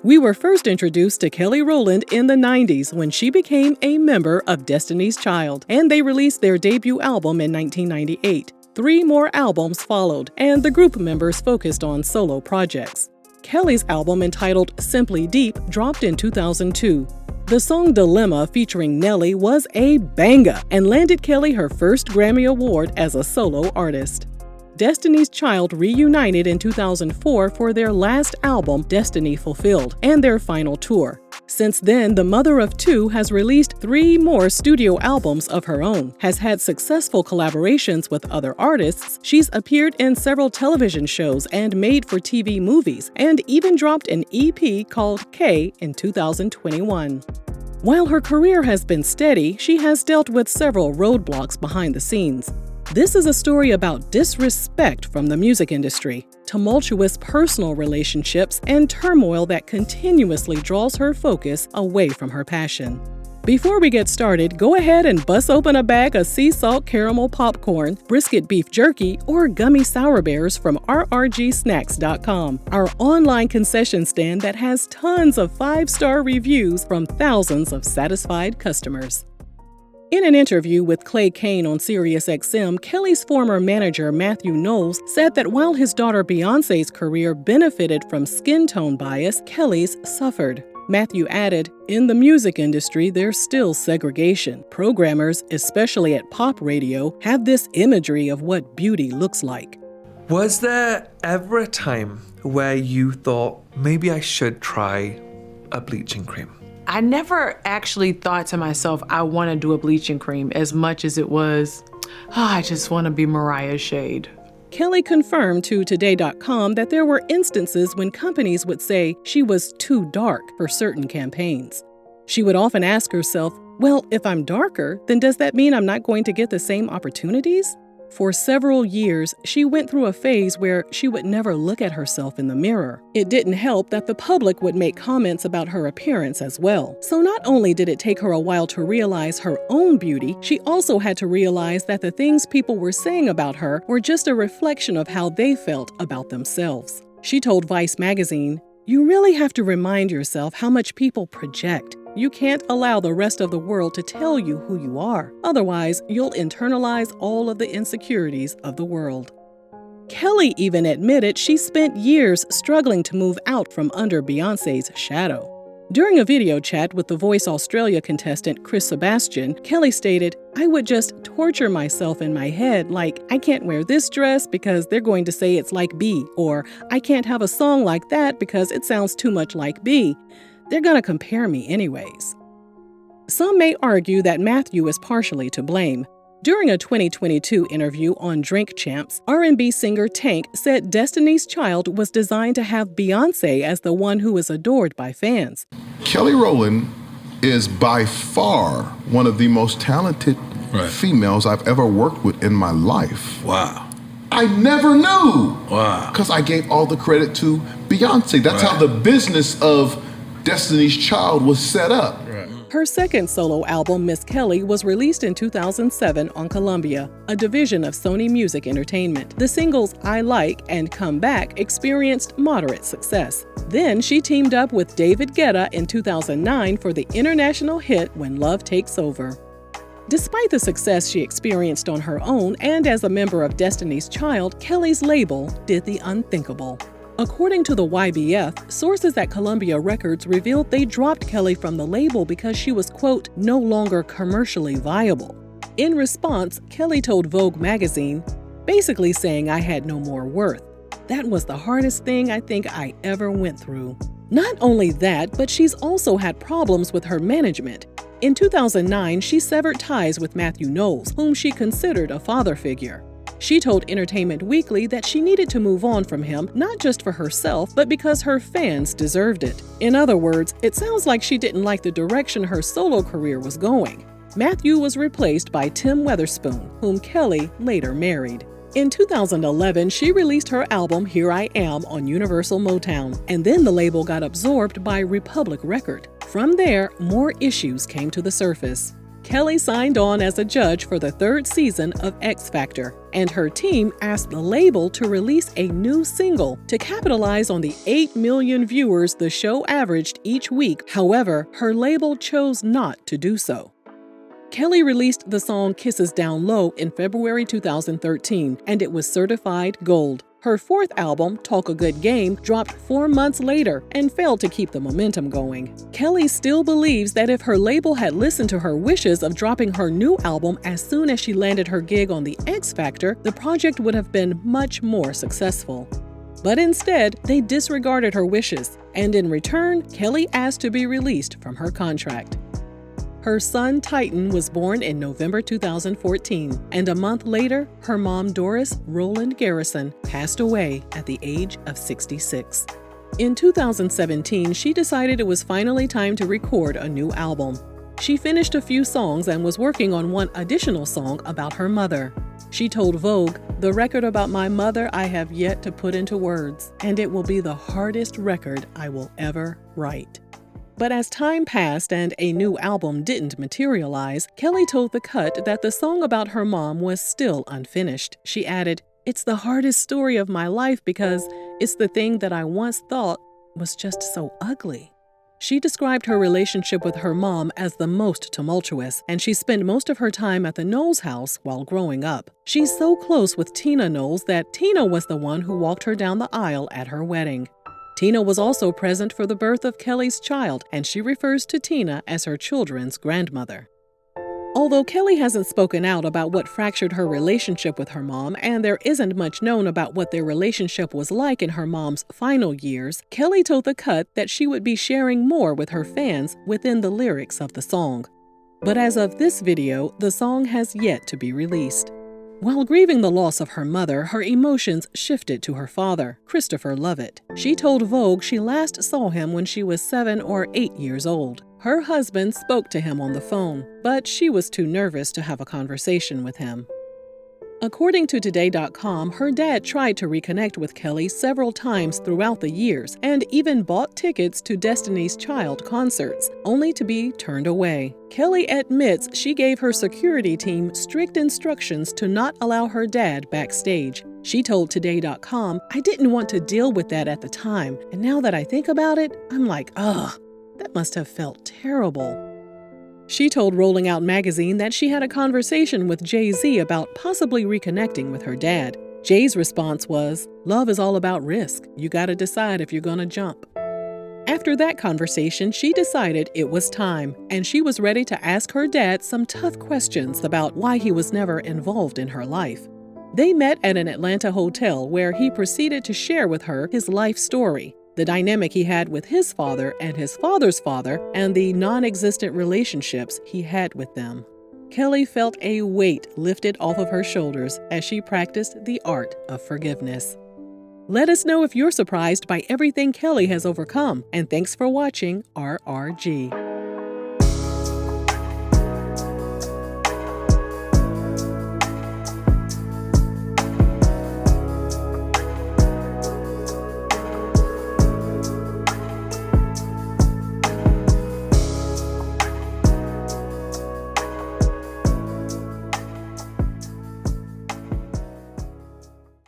We were first introduced to Kelly Rowland in the 90s when she became a member of Destiny's Child, and they released their debut album in 1998. 3 more albums followed, and the group members focused on solo projects. Kelly's album, entitled Simply Deep, dropped in 2002. The song Dilemma featuring Nelly was a banger and landed Kelly her first Grammy Award as a solo artist. Destiny's Child reunited in 2004 for their last album, Destiny Fulfilled, and their final tour. Since then, the mother of 2 has released 3 more studio albums of her own, has had successful collaborations with other artists, she's appeared in several television shows and made-for-TV movies, and even dropped an EP called K in 2021. While her career has been steady, she has dealt with several roadblocks behind the scenes. This is a story about disrespect from the music industry, tumultuous personal relationships, and turmoil that continuously draws her focus away from her passion. Before we get started, go ahead and bust open a bag of sea salt caramel popcorn, brisket beef jerky, or gummy sour bears from rrgsnacks.com, our online concession stand that has tons of 5-star reviews from thousands of satisfied customers. In an interview with Clay Kane on SiriusXM, Kelly's former manager Matthew Knowles said that while his daughter Beyoncé's career benefited from skin tone bias, Kelly's suffered. Matthew added, "In the music industry, there's still segregation. Programmers, especially at pop radio, have this imagery of what beauty looks like." Was there ever a time where you thought, maybe I should try a bleaching cream? I never actually thought to myself, I want to do a bleaching cream, as much as it was, I just want to be Mariah's shade. Kelly confirmed to Today.com that there were instances when companies would say she was too dark for certain campaigns. She would often ask herself, well, if I'm darker, then does that mean I'm not going to get the same opportunities? For several years, she went through a phase where she would never look at herself in the mirror. It didn't help that the public would make comments about her appearance as well. So not only did it take her a while to realize her own beauty, she also had to realize that the things people were saying about her were just a reflection of how they felt about themselves. She told Vice magazine, "You really have to remind yourself how much people project. You can't allow the rest of the world to tell you who you are. Otherwise, you'll internalize all of the insecurities of the world." Kelly even admitted she spent years struggling to move out from under Beyoncé's shadow. During a video chat with the Voice Australia contestant Chris Sebastian, Kelly stated, "I would just torture myself in my head, like, I can't wear this dress because they're going to say it's like B, or I can't have a song like that because it sounds too much like B. They're gonna compare me anyways." Some may argue that Matthew is partially to blame. During a 2022 interview on Drink Champs, R&B singer Tank said Destiny's Child was designed to have Beyoncé as the one who is adored by fans. Kelly Rowland is by far one of the most talented females I've ever worked with in my life. Wow. I never knew. Wow. Because I gave all the credit to Beyoncé. That's how the business of Destiny's Child was set up. Her second solo album, Miss Kelly, was released in 2007 on Columbia, a division of Sony Music Entertainment. The singles I Like and Come Back experienced moderate success. Then she teamed up with David Guetta in 2009 for the international hit When Love Takes Over. Despite the success she experienced on her own and as a member of Destiny's Child, Kelly's label did the unthinkable. According to the YBF, sources at Columbia Records revealed they dropped Kelly from the label because she was, quote, no longer commercially viable. In response, Kelly told Vogue magazine, basically saying I had no more worth. That was the hardest thing I think I ever went through. Not only that, but she's also had problems with her management. In 2009, she severed ties with Matthew Knowles, whom she considered a father figure. She told Entertainment Weekly that she needed to move on from him, not just for herself, but because her fans deserved it. In other words, it sounds like she didn't like the direction her solo career was going. Matthew was replaced by Tim Weatherspoon, whom Kelly later married. In 2011, she released her album Here I Am on Universal Motown, and then the label got absorbed by Republic Record. From there, more issues came to the surface. Kelly signed on as a judge for the 3rd season of X Factor, and her team asked the label to release a new single to capitalize on the 8 million viewers the show averaged each week. However, her label chose not to do so. Kelly released the song Kisses Down Low in February 2013, and it was certified gold. Her 4th album, Talk a Good Game, dropped 4 months later and failed to keep the momentum going. Kelly still believes that if her label had listened to her wishes of dropping her new album as soon as she landed her gig on the X Factor, the project would have been much more successful. But instead, they disregarded her wishes, and in return, Kelly asked to be released from her contract. Her son, Titan, was born in November 2014, and a month later, her mom, Doris Rowland Garrison, passed away at the age of 66. In 2017, she decided it was finally time to record a new album. She finished a few songs and was working on one additional song about her mother. She told Vogue, "The record about my mother I have yet to put into words, and it will be the hardest record I will ever write." But as time passed and a new album didn't materialize, Kelly told The Cut that the song about her mom was still unfinished. She added, "It's the hardest story of my life because it's the thing that I once thought was just so ugly." She described her relationship with her mom as the most tumultuous, and she spent most of her time at the Knowles house while growing up. She's so close with Tina Knowles that Tina was the one who walked her down the aisle at her wedding. Tina was also present for the birth of Kelly's child, and she refers to Tina as her children's grandmother. Although Kelly hasn't spoken out about what fractured her relationship with her mom, and there isn't much known about what their relationship was like in her mom's final years, Kelly told The Cut that she would be sharing more with her fans within the lyrics of the song. But as of this video, the song has yet to be released. While grieving the loss of her mother, her emotions shifted to her father, Christopher Lovett. She told Vogue she last saw him when she was 7 or 8 years old. Her husband spoke to him on the phone, but she was too nervous to have a conversation with him. According to Today.com, her dad tried to reconnect with Kelly several times throughout the years and even bought tickets to Destiny's Child concerts, only to be turned away. Kelly admits she gave her security team strict instructions to not allow her dad backstage. She told Today.com, "I didn't want to deal with that at the time, and now that I think about it, I'm like, ugh, that must have felt terrible." She told Rolling Out magazine that she had a conversation with Jay-Z about possibly reconnecting with her dad. Jay's response was, "Love is all about risk. You gotta decide if you're gonna jump." After that conversation, she decided it was time, and she was ready to ask her dad some tough questions about why he was never involved in her life. They met at an Atlanta hotel where he proceeded to share with her his life story, the dynamic he had with his father and his father's father, and the non-existent relationships he had with them. Kelly felt a weight lifted off of her shoulders as she practiced the art of forgiveness. Let us know if you're surprised by everything Kelly has overcome, and thanks for watching RRG.